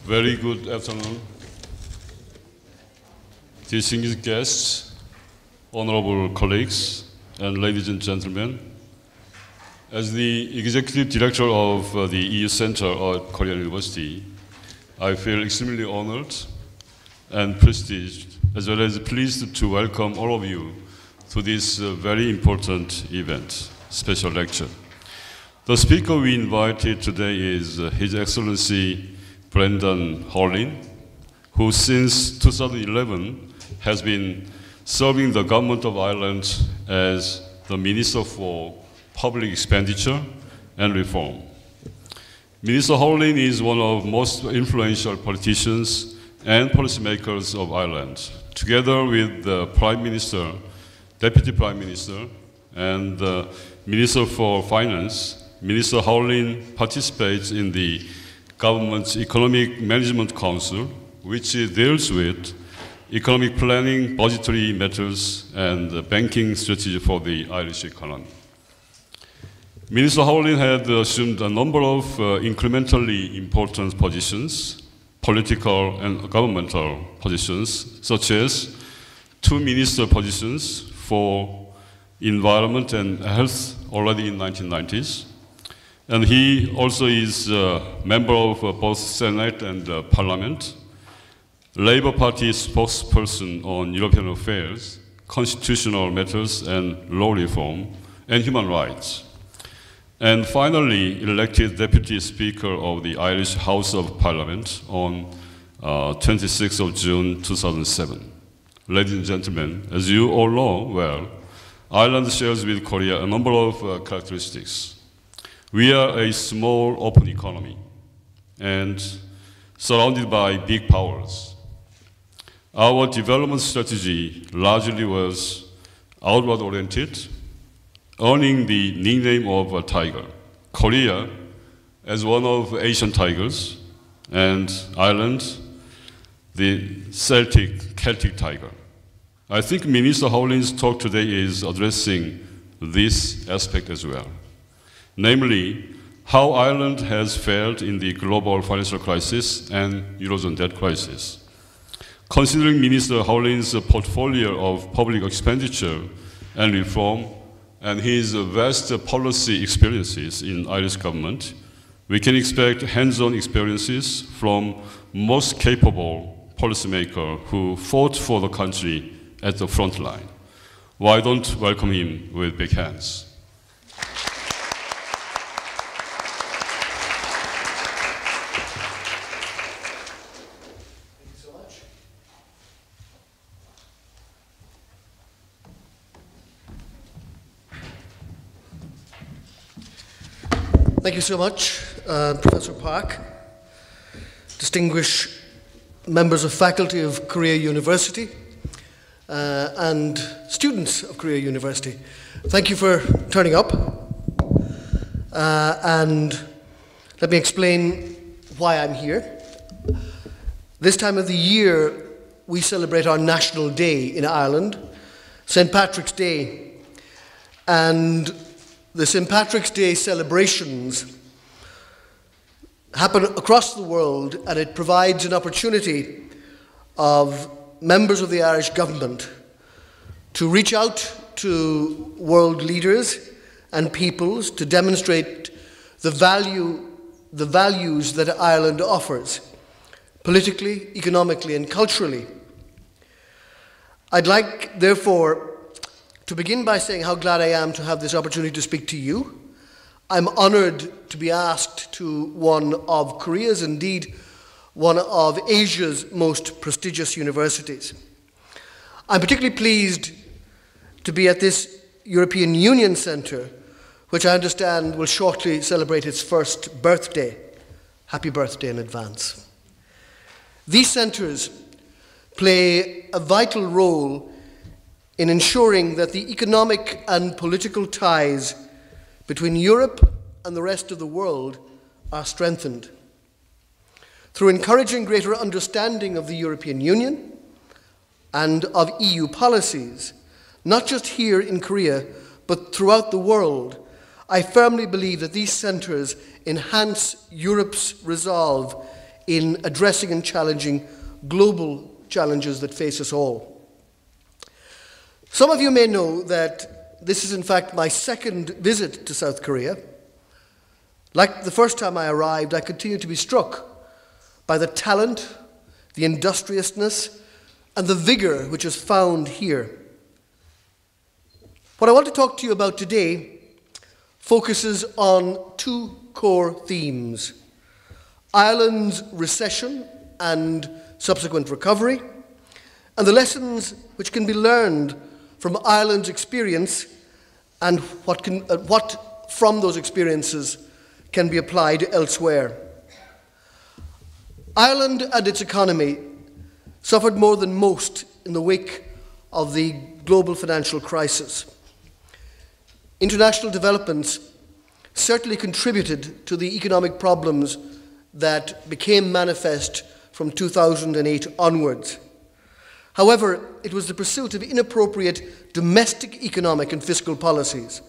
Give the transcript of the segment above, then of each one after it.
Very good afternoon, distinguished guests, honorable colleagues, and ladies and gentlemen. As the Executive Director of the EU Center at Korea University, I feel extremely honored and privileged, as well as pleased to welcome all of you to this very important event, special lecture. The speaker we invited today is His Excellency Brendan Howlin, who since 2011 has been serving the government of Ireland as the Minister for Public Expenditure and Reform. Minister Howlin is one of the most influential politicians and policymakers of Ireland. Together with the Prime Minister, Deputy Prime Minister, and the Minister for Finance, Minister Howlin participates in the Government's Economic Management Council, which deals with economic planning, budgetary matters, and banking strategy for the Irish economy. Minister Howlin had assumed a number of incrementally important positions, political and governmental positions, such as 2 minister positions for environment and health already in the 1990s. And he also is a member of both Senate and Parliament, Labour Party spokesperson on European affairs, constitutional matters and law reform, and human rights. And finally, elected Deputy Speaker of the Irish House of Parliament on 26th of June 2007. Ladies and gentlemen, as you all know well, Ireland shares with Korea a number of characteristics. We are a small, open economy and surrounded by big powers. Our development strategy largely was outward-oriented, earning the nickname of a tiger. Korea as one of Asian tigers, and Ireland, the Celtic tiger. I think Minister Howlin's talk today is addressing this aspect as well. Namely, how Ireland has failed in the global financial crisis and Eurozone debt crisis. Considering Minister Howlin's portfolio of public expenditure and reform and his vast policy experiences in Irish government, we can expect hands-on experiences from most capable policymaker who fought for the country at the front line. Why don't welcome him with big hands? Thank you so much, Professor Park, distinguished members of faculty of Korea University, and students of Korea University. Thank you for turning up. And let me explain why I'm here. This time of the year, we celebrate our national day in Ireland, St. Patrick's Day. And the St. Patrick's Day celebrations happen across the world, and it provides an opportunity of members of the Irish government to reach out to world leaders and peoples to demonstrate the values that Ireland offers, politically, economically, and culturally. I'd like, therefore, to begin by saying how glad I am to have this opportunity to speak to you. I'm honored to be asked to one of Korea's, indeed one of Asia's most prestigious universities. I'm particularly pleased to be at this European Union Centre, which I understand will shortly celebrate its first birthday. Happy birthday in advance. These centres play a vital role in ensuring that the economic and political ties between Europe and the rest of the world are strengthened. Through encouraging greater understanding of the European Union and of EU policies, not just here in Korea, but throughout the world, I firmly believe that these centres enhance Europe's resolve in addressing and challenging global challenges that face us all. Some of you may know that this is in fact my second visit to South Korea. Like the first time I arrived, I continue to be struck by the talent, the industriousness, and the vigor which is found here. What I want to talk to you about today focuses on two core themes: Ireland's recession and subsequent recovery, and the lessons which can be learned from Ireland's experience and what from those experiences can be applied elsewhere. Ireland and its economy suffered more than most in the wake of the global financial crisis. International developments certainly contributed to the economic problems that became manifest from 2008 onwards. However, it was the pursuit of inappropriate domestic economic and fiscal policies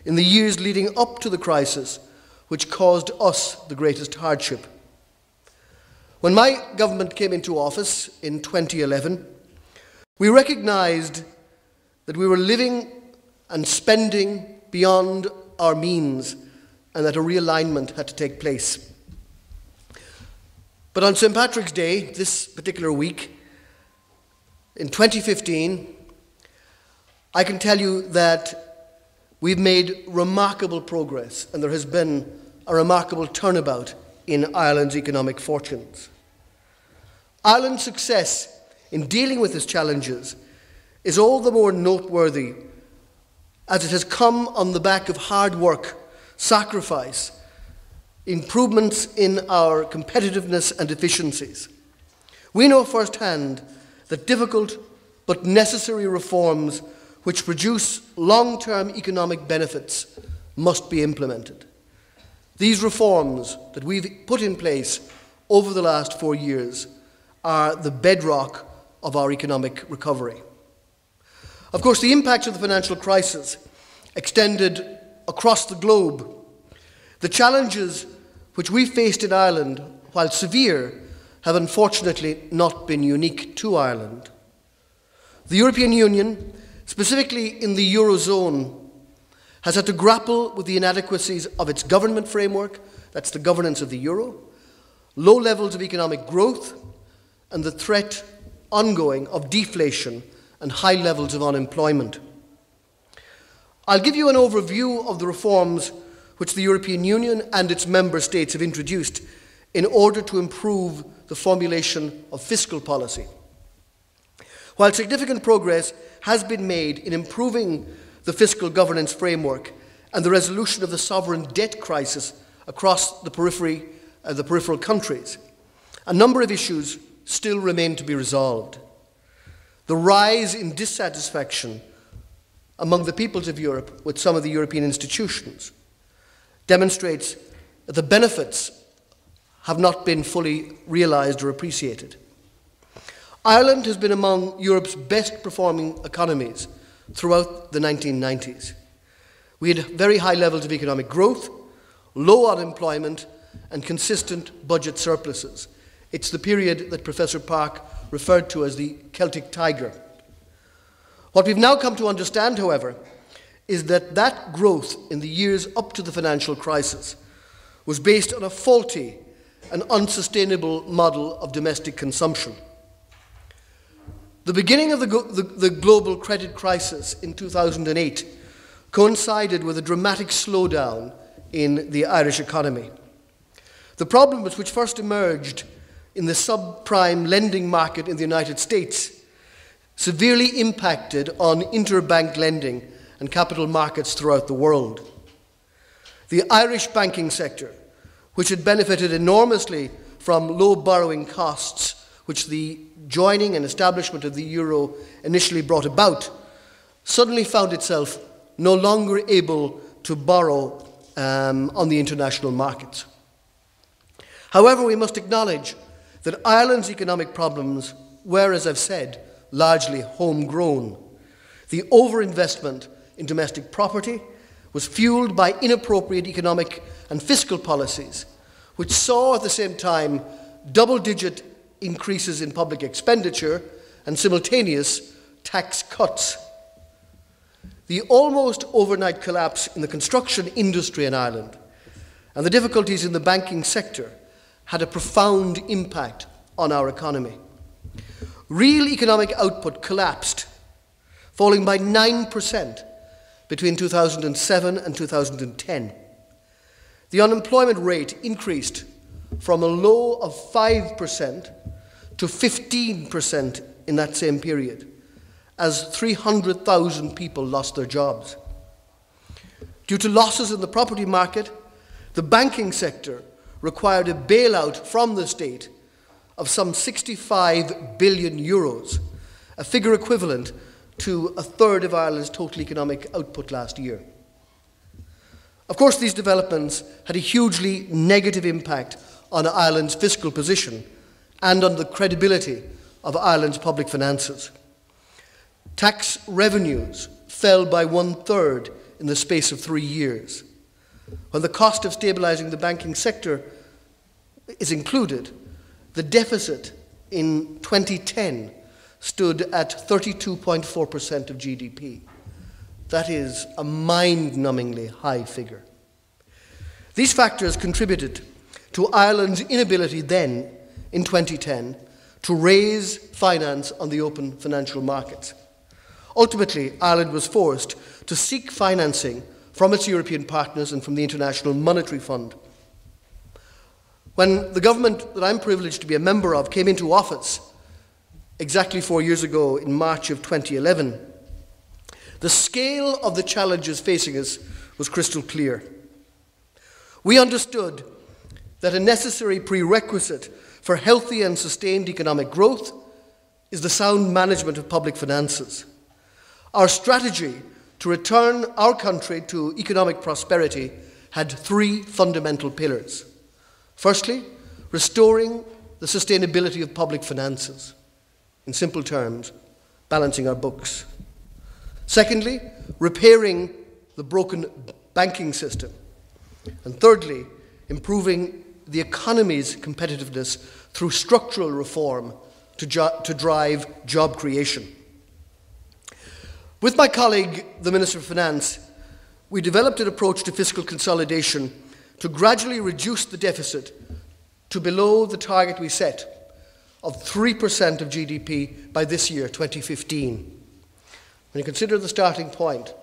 in the years leading up to the crisis which caused us the greatest hardship. When my government came into office in 2011, we recognized that we were living and spending beyond our means and that a realignment had to take place. But on St. Patrick's Day, this particular week, in 2015, I can tell you that we've made remarkable progress and there has been a remarkable turnabout in Ireland's economic fortunes. Ireland's success in dealing with its challenges is all the more noteworthy as it has come on the back of hard work, sacrifice, improvements in our competitiveness and efficiencies. We know firsthand that difficult but necessary reforms which produce long-term economic benefits must be implemented. These reforms that we've put in place over the last 4 years are the bedrock of our economic recovery. Of course, the impacts of the financial crisis extended across the globe. The challenges which we faced in Ireland, while severe, have unfortunately not been unique to Ireland. The European Union, specifically in the Eurozone, has had to grapple with the inadequacies of its government framework, that's the governance of the euro, low levels of economic growth, and the threat ongoing of deflation and high levels of unemployment. I'll give you an overview of the reforms which the European Union and its member states have introduced in order to improve the formulation of fiscal policy. While significant progress has been made in improving the fiscal governance framework and the resolution of the sovereign debt crisis across the peripheral countries, a number of issues still remain to be resolved. The rise in dissatisfaction among the peoples of Europe with some of the European institutions demonstrates that the benefits have not been fully realized or appreciated. Ireland has been among Europe's best performing economies throughout the 1990s. We had very high levels of economic growth, low unemployment, and consistent budget surpluses. It's the period that Professor Park referred to as the Celtic Tiger. What we've now come to understand, however, is that that growth in the years up to the financial crisis was based on a faulty and unsustainable model of domestic consumption. The beginning of the global credit crisis in 2008 coincided with a dramatic slowdown in the Irish economy. The problems which first emerged in the subprime lending market in the United States severely impacted on interbank lending and capital markets throughout the world. The Irish banking sector, which had benefited enormously from low borrowing costs, which the joining and establishment of the euro initially brought about, suddenly found itself no longer able to borrow on the international markets. However, we must acknowledge that Ireland's economic problems were, as I've said, largely homegrown. The overinvestment in domestic property was fueled by inappropriate economic and fiscal policies, which saw at the same time double-digit increases in public expenditure and simultaneous tax cuts. The almost overnight collapse in the construction industry in Ireland and the difficulties in the banking sector had a profound impact on our economy. Real economic output collapsed, falling by 9% between 2007 and 2010. The unemployment rate increased from a low of 5% to 15% in that same period, as 300,000 people lost their jobs. Due to losses in the property market, the banking sector required a bailout from the state of some 65 billion euros, a figure equivalent to a third of Ireland's total economic output last year. Of course, these developments had a hugely negative impact on Ireland's fiscal position and on the credibility of Ireland's public finances. Tax revenues fell by 1/3 in the space of 3 years. When the cost of stabilising the banking sector is included, the deficit in 2010 stood at 32.4% of GDP. That is a mind-numbingly high figure. These factors contributed to Ireland's inability then, in 2010, to raise finance on the open financial markets. Ultimately, Ireland was forced to seek financing from its European partners and from the International Monetary Fund. When the government that I'm privileged to be a member of came into office exactly 4 years ago in March of 2011, the scale of the challenges facing us was crystal clear. We understood that a necessary prerequisite for healthy and sustained economic growth is the sound management of public finances. Our strategy to return our country to economic prosperity had 3 fundamental pillars. Firstly, restoring the sustainability of public finances. In simple terms, balancing our books. Secondly, repairing the broken banking system. And thirdly, improving the economy's competitiveness through structural reform to drive job creation. With my colleague, the Minister of Finance, we developed an approach to fiscal consolidation to gradually reduce the deficit to below the target we set of 3% of GDP by this year, 2015. When you consider the starting point,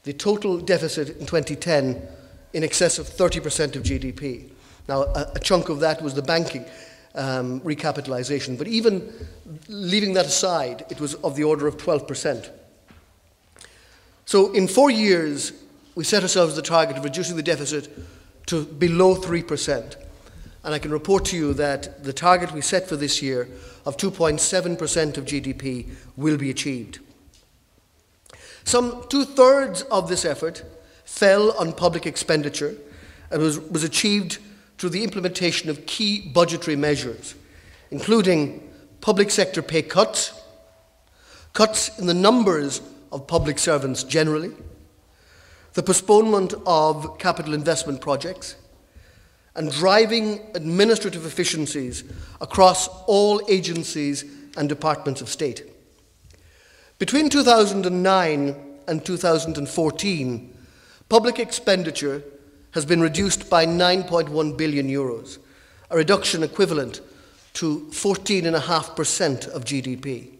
the total deficit in 2010 in excess of 30% of GDP. Now, a chunk of that was the banking recapitalisation, but even leaving that aside, it was of the order of 12%. So in 4 years, we set ourselves the target of reducing the deficit to below 3%. And I can report to you that the target we set for this year of 2.7% of GDP will be achieved. Some 2/3 of this effort fell on public expenditure and was achieved through the implementation of key budgetary measures, including public sector pay cuts, cuts in the numbers of public servants generally, the postponement of capital investment projects, and driving administrative efficiencies across all agencies and departments of state. Between 2009 and 2014, public expenditure has been reduced by 9.1 billion euros, a reduction equivalent to 14.5% of GDP.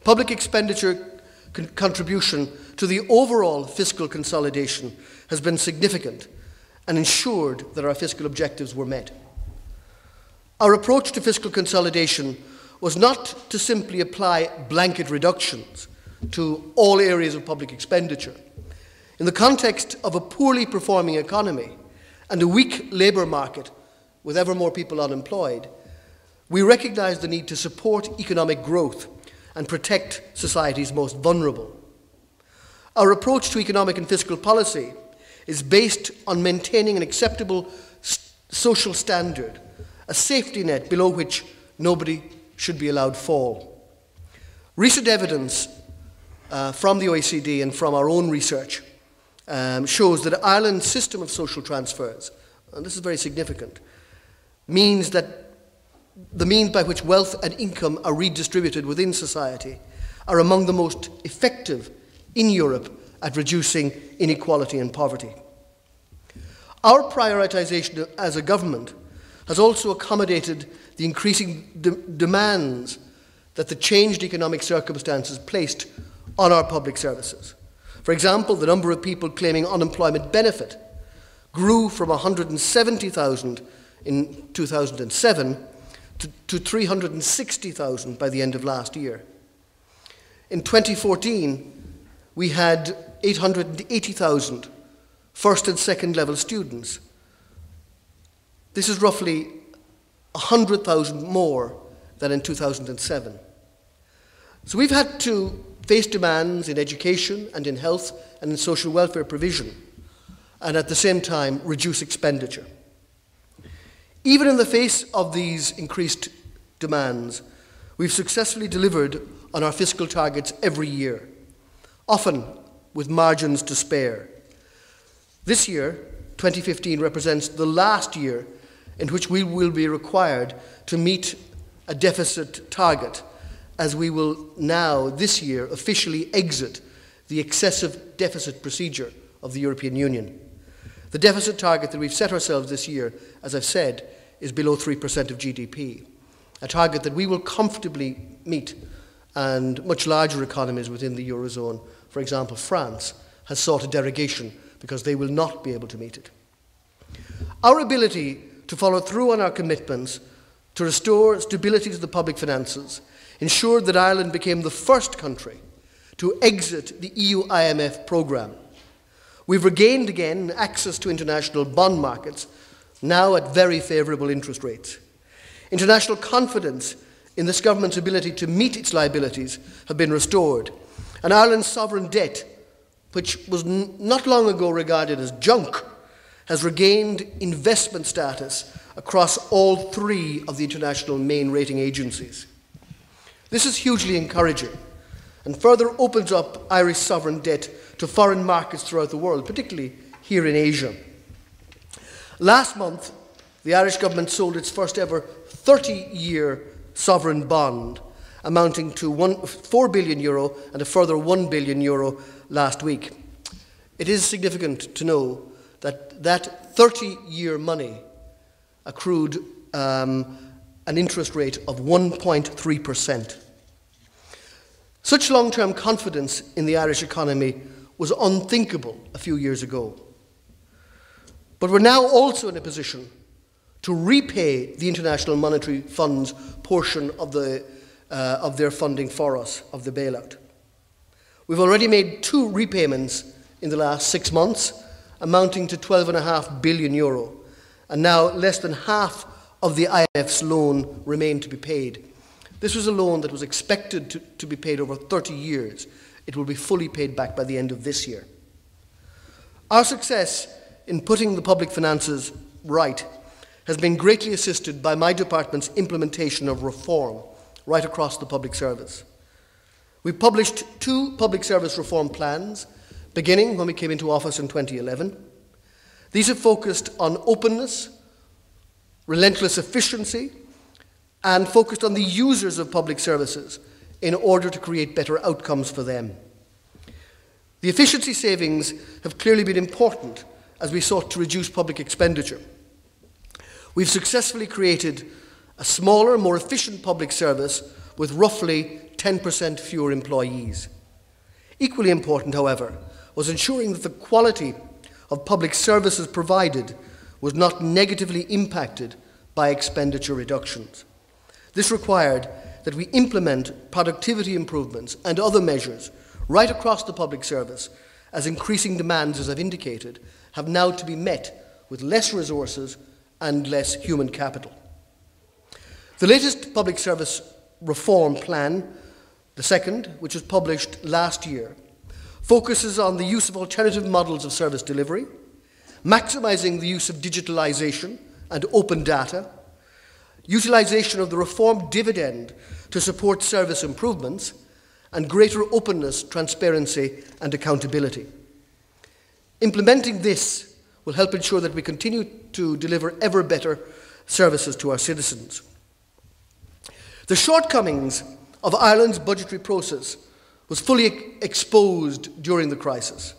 Public expenditure contribution to the overall fiscal consolidation has been significant and ensured that our fiscal objectives were met. Our approach to fiscal consolidation was not to simply apply blanket reductions to all areas of public expenditure. In the context of a poorly performing economy and a weak labour market with ever more people unemployed, we recognise the need to support economic growth and protect society's most vulnerable. Our approach to economic and fiscal policy is based on maintaining an acceptable social standard, a safety net below which nobody should be allowed fall. Recent evidence from the OECD and from our own research shows that Ireland's system of social transfers, and this is very significant, means that the means by which wealth and income are redistributed within society are among the most effective in Europe at reducing inequality and poverty. Our prioritisation as a government has also accommodated the increasing demands that the changed economic circumstances placed on our public services. For example, the number of people claiming unemployment benefit grew from 170,000 in 2007 to 360,000 by the end of last year. In 2014, we had 880,000 first and second level students. This is roughly 100,000 more than in 2007. So we've had to face demands in education and in health and in social welfare provision, and at the same time reduce expenditure. Even in the face of these increased demands, we've successfully delivered on our fiscal targets every year, often with margins to spare. This year, 2015, represents the last year in which we will be required to meet a deficit target, as we will now, this year, officially exit the excessive deficit procedure of the European Union. The deficit target that we've set ourselves this year, as I've said, is below 3% of GDP, a target that we will comfortably meet, and much larger economies within the Eurozone, for example France, has sought a derogation because they will not be able to meet it. Our ability to follow through on our commitments to restore stability to the public finances ensured that Ireland became the first country to exit the EU IMF programme. We've regained again access to international bond markets, now at very favourable interest rates. International confidence in this government's ability to meet its liabilities have been restored, and Ireland's sovereign debt, which was not long ago regarded as junk, has regained investment status across all three of the international main rating agencies. This is hugely encouraging and further opens up Irish sovereign debt to foreign markets throughout the world, particularly here in Asia. Last month, the Irish government sold its first ever 30-year sovereign bond, amounting to 4 billion euro and a further 1 billion euro last week. It is significant to know that that 30-year money accrued an interest rate of 1.3%. Such long-term confidence in the Irish economy was unthinkable a few years ago. But we're now also in a position to repay the International Monetary Fund's portion of their funding for us, of the bailout. We've already made 2 repayments in the last 6 months, amounting to 12.5 billion euro, and now less than half of the IMF's loan remained to be paid. This was a loan that was expected to be paid over 30 years. It will be fully paid back by the end of this year. Our success in putting the public finances right has been greatly assisted by my department's implementation of reform right across the public service. We published 2 public service reform plans, beginning when we came into office in 2011. These have focused on openness, relentless efficiency, and focused on the users of public services in order to create better outcomes for them. The efficiency savings have clearly been important as we sought to reduce public expenditure. We've successfully created a smaller, more efficient public service with roughly 10% fewer employees. Equally important, however, was ensuring that the quality of public services provided was not negatively impacted by expenditure reductions. This required that we implement productivity improvements and other measures right across the public service, as increasing demands, as I've indicated, have now to be met with less resources and less human capital. The latest public service reform plan, the second, which was published last year, focuses on the use of alternative models of service delivery, maximising the use of digitalisation and open data, utilisation of the reform dividend to support service improvements, and greater openness, transparency and accountability. Implementing this will help ensure that we continue to deliver ever better services to our citizens. The shortcomings of Ireland's budgetary process was fully exposed during the crisis.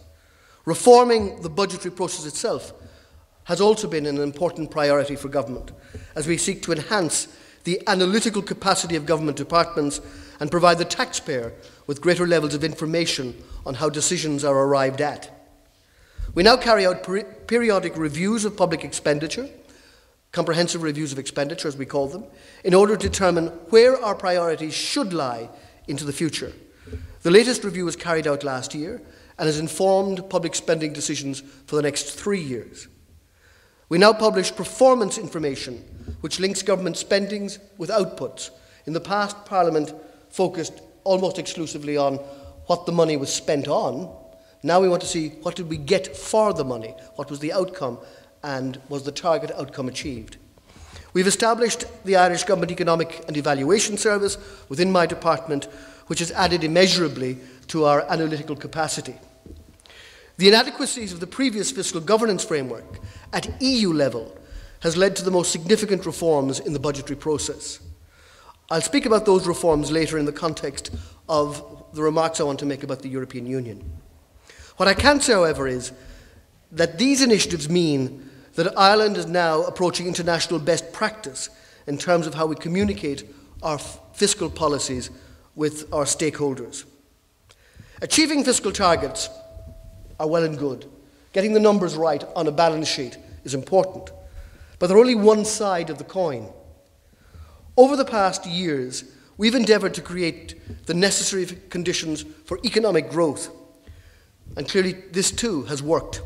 Reforming the budgetary process itself has also been an important priority for government, as we seek to enhance the analytical capacity of government departments and provide the taxpayer with greater levels of information on how decisions are arrived at. We now carry out periodic reviews of public expenditure, comprehensive reviews of expenditure as we call them, in order to determine where our priorities should lie into the future. The latest review was carried out last year and has informed public spending decisions for the next 3 years. We now publish performance information which links government spendings with outputs. In the past, Parliament focused almost exclusively on what the money was spent on. Now we want to see what did we get for the money, what was the outcome, and was the target outcome achieved. We've established the Irish Government Economic and Evaluation Service within my department, which has added immeasurably to our analytical capacity. The inadequacies of the previous fiscal governance framework at EU level has led to the most significant reforms in the budgetary process. I'll speak about those reforms later in the context of the remarks I want to make about the European Union. What I can say, however, is that these initiatives mean that Ireland is now approaching international best practice in terms of how we communicate our fiscal policies with our stakeholders. Achieving fiscal targets are well and good. Getting the numbers right on a balance sheet is important, but they're only one side of the coin. Over the past years, we've endeavoured to create the necessary conditions for economic growth, and clearly this too has worked.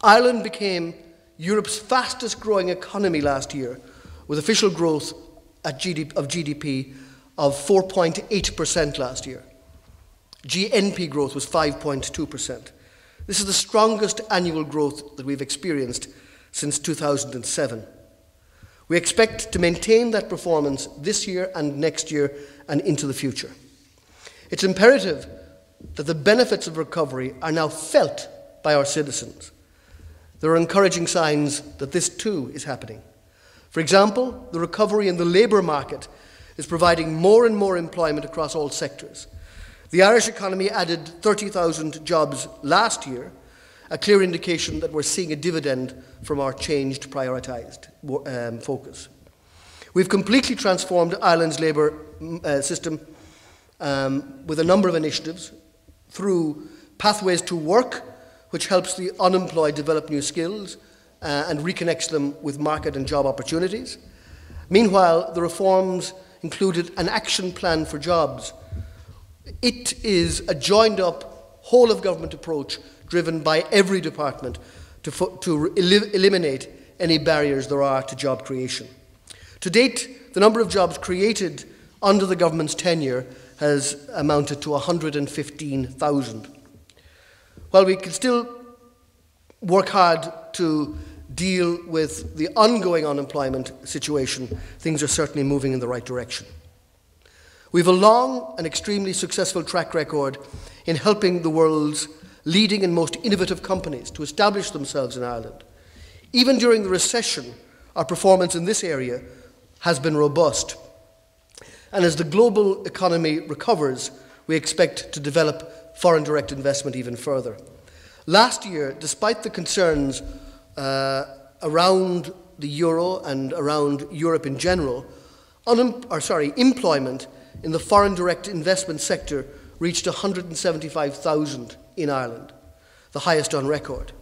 Ireland became Europe's fastest growing economy last year, with official growth of GDP of 4.8% last year. GNP growth was 5.2%. This is the strongest annual growth that we've experienced since 2007. We expect to maintain that performance this year and next year and into the future. It's imperative that the benefits of recovery are now felt by our citizens. There are encouraging signs that this too is happening. For example, the recovery in the labour market is providing more and more employment across all sectors. The Irish economy added 30,000 jobs last year, a clear indication that we're seeing a dividend from our changed prioritised focus. We've completely transformed Ireland's labour system with a number of initiatives through Pathways to Work, which helps the unemployed develop new skills and reconnects them with market and job opportunities. Meanwhile, the reforms included an action plan for jobs. It is a joined-up, whole-of-government approach driven by every department to eliminate any barriers there are to job creation. To date, the number of jobs created under the government's tenure has amounted to 115,000. While we can still work hard to deal with the ongoing unemployment situation, things are certainly moving in the right direction. We have a long and extremely successful track record in helping the world's leading and most innovative companies to establish themselves in Ireland. Even during the recession, our performance in this area has been robust. And as the global economy recovers, we expect to develop foreign direct investment even further. Last year, despite the concerns around the euro and around Europe in general, employment in the foreign direct investment sector reached 175,000 in Ireland, the highest on record.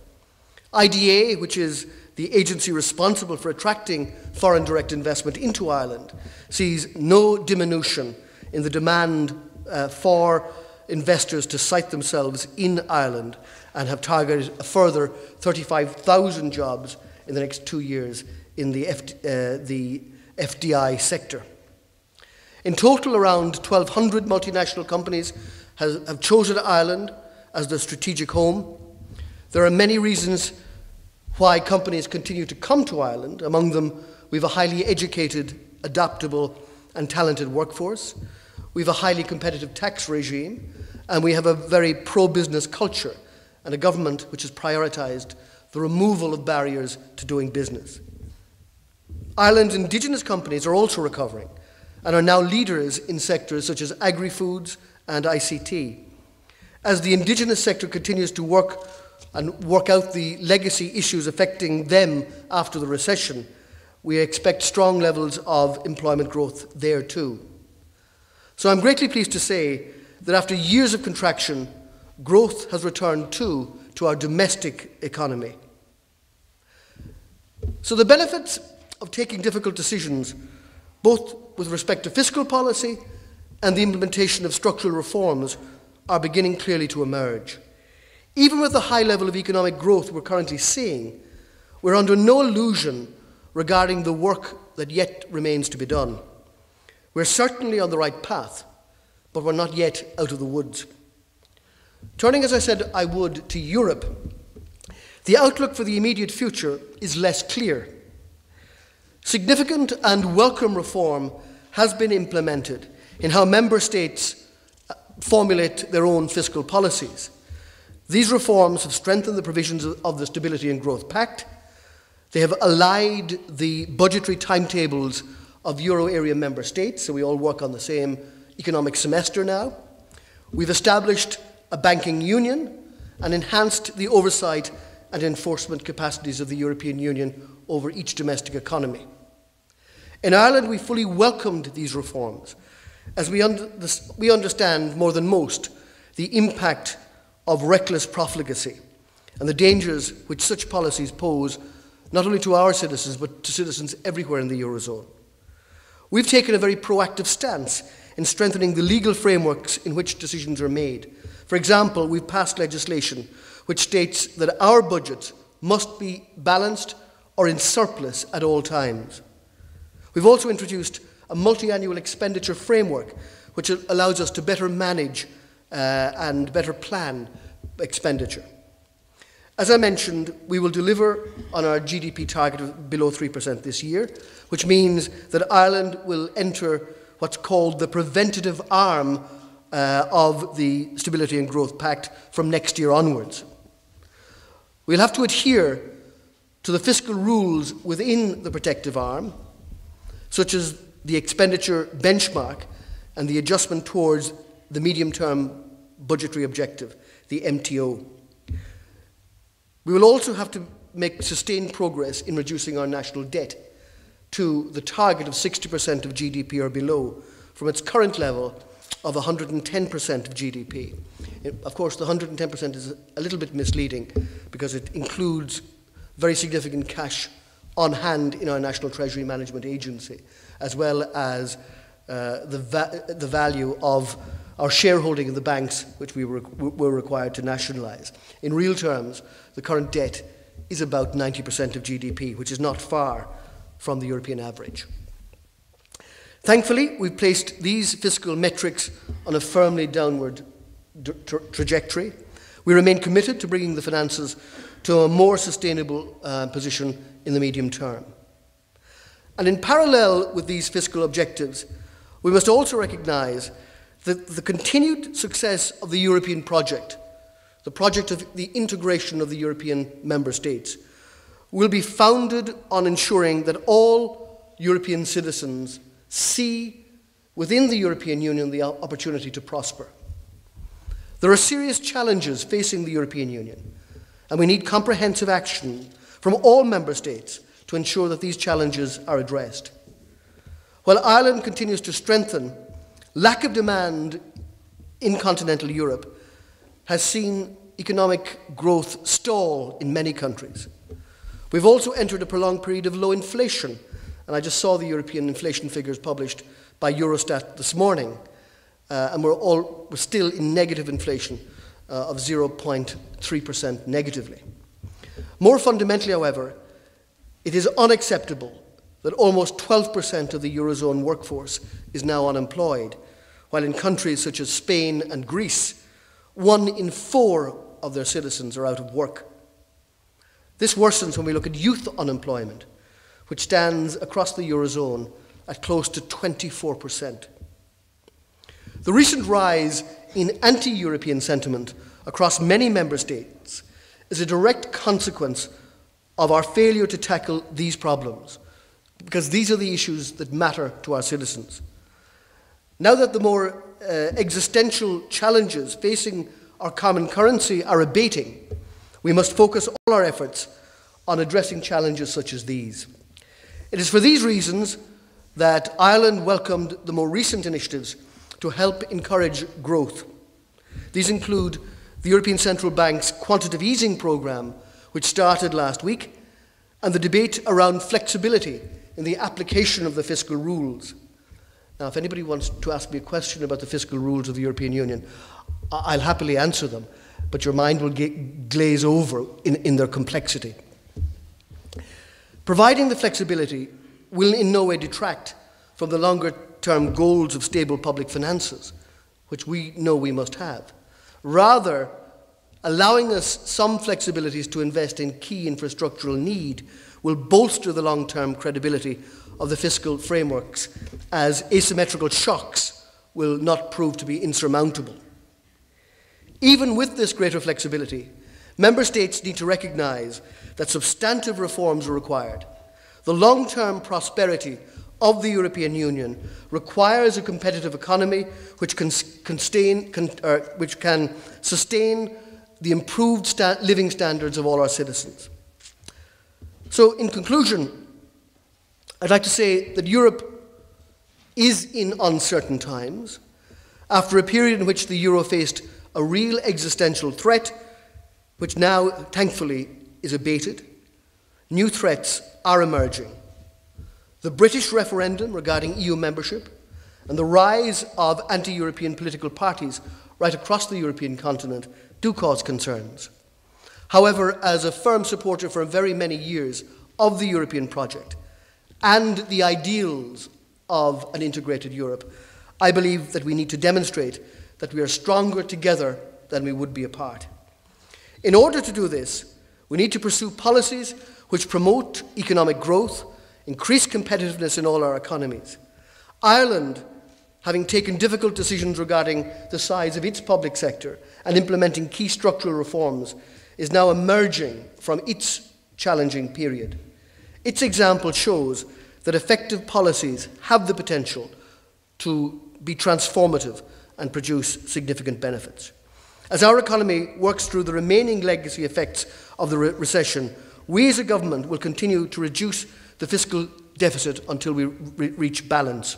IDA, which is the agency responsible for attracting foreign direct investment into Ireland, sees no diminution in the demand for investors to site themselves in Ireland and have targeted a further 35,000 jobs in the next 2 years in the FDI sector. In total, around 1,200 multinational companies have chosen Ireland as their strategic home. There are many reasons why companies continue to come to Ireland. Among them, we have a highly educated, adaptable and talented workforce. We have a highly competitive tax regime, and we have a very pro-business culture and a government which has prioritised the removal of barriers to doing business. Ireland's indigenous companies are also recovering and are now leaders in sectors such as agri-foods and ICT. As the indigenous sector continues to work out the legacy issues affecting them after the recession, we expect strong levels of employment growth there too. So I'm greatly pleased to say that after years of contraction, growth has returned too to our domestic economy. So the benefits of taking difficult decisions, both with respect to fiscal policy and the implementation of structural reforms, are beginning clearly to emerge. Even with the high level of economic growth we're currently seeing, we're under no illusion regarding the work that yet remains to be done. We're certainly on the right path, but we're not yet out of the woods. Turning, as I said I would, to Europe, the outlook for the immediate future is less clear. Significant and welcome reform has been implemented in how member states formulate their own fiscal policies. These reforms have strengthened the provisions of the Stability and Growth Pact. They have allied the budgetary timetables of euro area member states, so we all work on the same economic semester now. We've established a banking union and enhanced the oversight and enforcement capacities of the European Union over each domestic economy. In Ireland, we fully welcomed these reforms, as we understand more than most the impact of reckless profligacy and the dangers which such policies pose not only to our citizens but to citizens everywhere in the Eurozone. We've taken a very proactive stance in strengthening the legal frameworks in which decisions are made. For example, we've passed legislation which states that our budgets must be balanced or in surplus at all times. We've also introduced a multi-annual expenditure framework which allows us to better manage and better plan expenditure. As I mentioned, we will deliver on our GDP target of below 3% this year, which means that Ireland will enter what's called the preventative arm of the Stability and Growth Pact from next year onwards. We'll have to adhere to the fiscal rules within the protective arm, such as the expenditure benchmark and the adjustment towards the medium-term budgetary objective, the MTO. We will also have to make sustained progress in reducing our national debt to the target of 60% of GDP or below from its current level of 110% of GDP. Of course, the 110% is a little bit misleading because it includes very significant cash on hand in our National Treasury Management Agency, as well as the value of our shareholding in the banks, which we were required to nationalise. In real terms, the current debt is about 90% of GDP, which is not far from the European average. Thankfully, we've placed these fiscal metrics on a firmly downward trajectory. We remain committed to bringing the finances to a more sustainable position in the medium term. And in parallel with these fiscal objectives, we must also recognise that the continued success of the European project, the project of the integration of the European member states, will be founded on ensuring that all European citizens see within the European Union the opportunity to prosper. There are serious challenges facing the European Union, and we need comprehensive action from all member states to ensure that these challenges are addressed. While Ireland continues to strengthen, lack of demand in continental Europe has seen economic growth stall in many countries. We've also entered a prolonged period of low inflation, and I just saw the European inflation figures published by Eurostat this morning, and we're still in negative inflation of 0.3% negatively. More fundamentally, however, it is unacceptable that almost 12% of the Eurozone workforce is now unemployed, while in countries such as Spain and Greece, 1 in 4 of their citizens are out of work. This worsens when we look at youth unemployment, which stands across the Eurozone at close to 24%. The recent rise in anti-European sentiment across many member states is a direct consequence of our failure to tackle these problems, because these are the issues that matter to our citizens. Now that the more existential challenges facing our common currency are abating, we must focus all our efforts on addressing challenges such as these. It is for these reasons that Ireland welcomed the more recent initiatives to help encourage growth. These include the European Central Bank's quantitative easing programme, which started last week, and the debate around flexibility in the application of the fiscal rules. Now, if anybody wants to ask me a question about the fiscal rules of the European Union, I'll happily answer them, but your mind will glaze over in their complexity. Providing the flexibility will in no way detract from the longer-term goals of stable public finances, which we know we must have. Rather, allowing us some flexibilities to invest in key infrastructural need will bolster the long-term credibility of the fiscal frameworks, as asymmetrical shocks will not prove to be insurmountable. Even with this greater flexibility, Member States need to recognise that substantive reforms are required. The long-term prosperity of the European Union requires a competitive economy which can sustain the improved living standards of all our citizens. So, in conclusion, I'd like to say that Europe is in uncertain times. After a period in which the euro faced a real existential threat, which now, thankfully, is abated, new threats are emerging. The British referendum regarding EU membership and the rise of anti-European political parties right across the European continent do cause concerns. However, as a firm supporter for very many years of the European project and the ideals of an integrated Europe, I believe that we need to demonstrate that we are stronger together than we would be apart. In order to do this, we need to pursue policies which promote economic growth, increase competitiveness in all our economies. Ireland, having taken difficult decisions regarding the size of its public sector and implementing key structural reforms, is now emerging from its challenging period. Its example shows that effective policies have the potential to be transformative and produce significant benefits. As our economy works through the remaining legacy effects of the recession, we as a government will continue to reduce the fiscal deficit until we reach balance.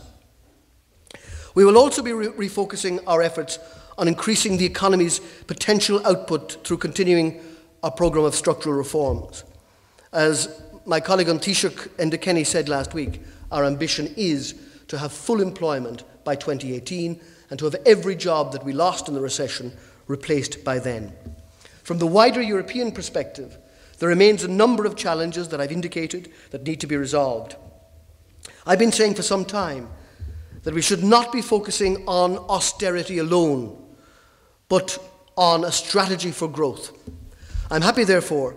We will also be refocusing our efforts on increasing the economy's potential output through continuing our programme of structural reforms. As my colleague on Taoiseach Enda Kenny said last week, our ambition is to have full employment by 2018 and to have every job that we lost in the recession replaced by then. From the wider European perspective, there remains a number of challenges that I've indicated that need to be resolved. I've been saying for some time that we should not be focusing on austerity alone, but on a strategy for growth. I'm happy, therefore,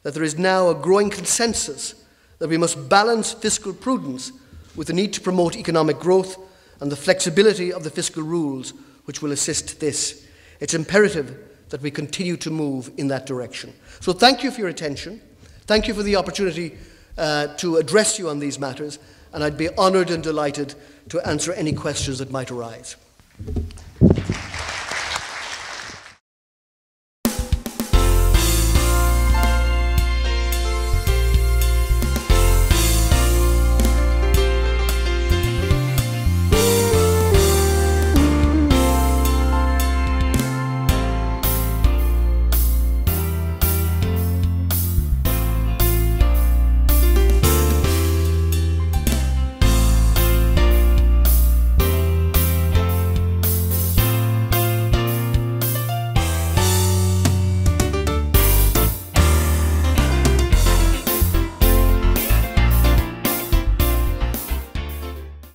that there is now a growing consensus that we must balance fiscal prudence with the need to promote economic growth and the flexibility of the fiscal rules which will assist this. It's imperative that we continue to move in that direction. So thank you for your attention. Thank you for the opportunity to address you on these matters, and I'd be honoured and delighted to answer any questions that might arise.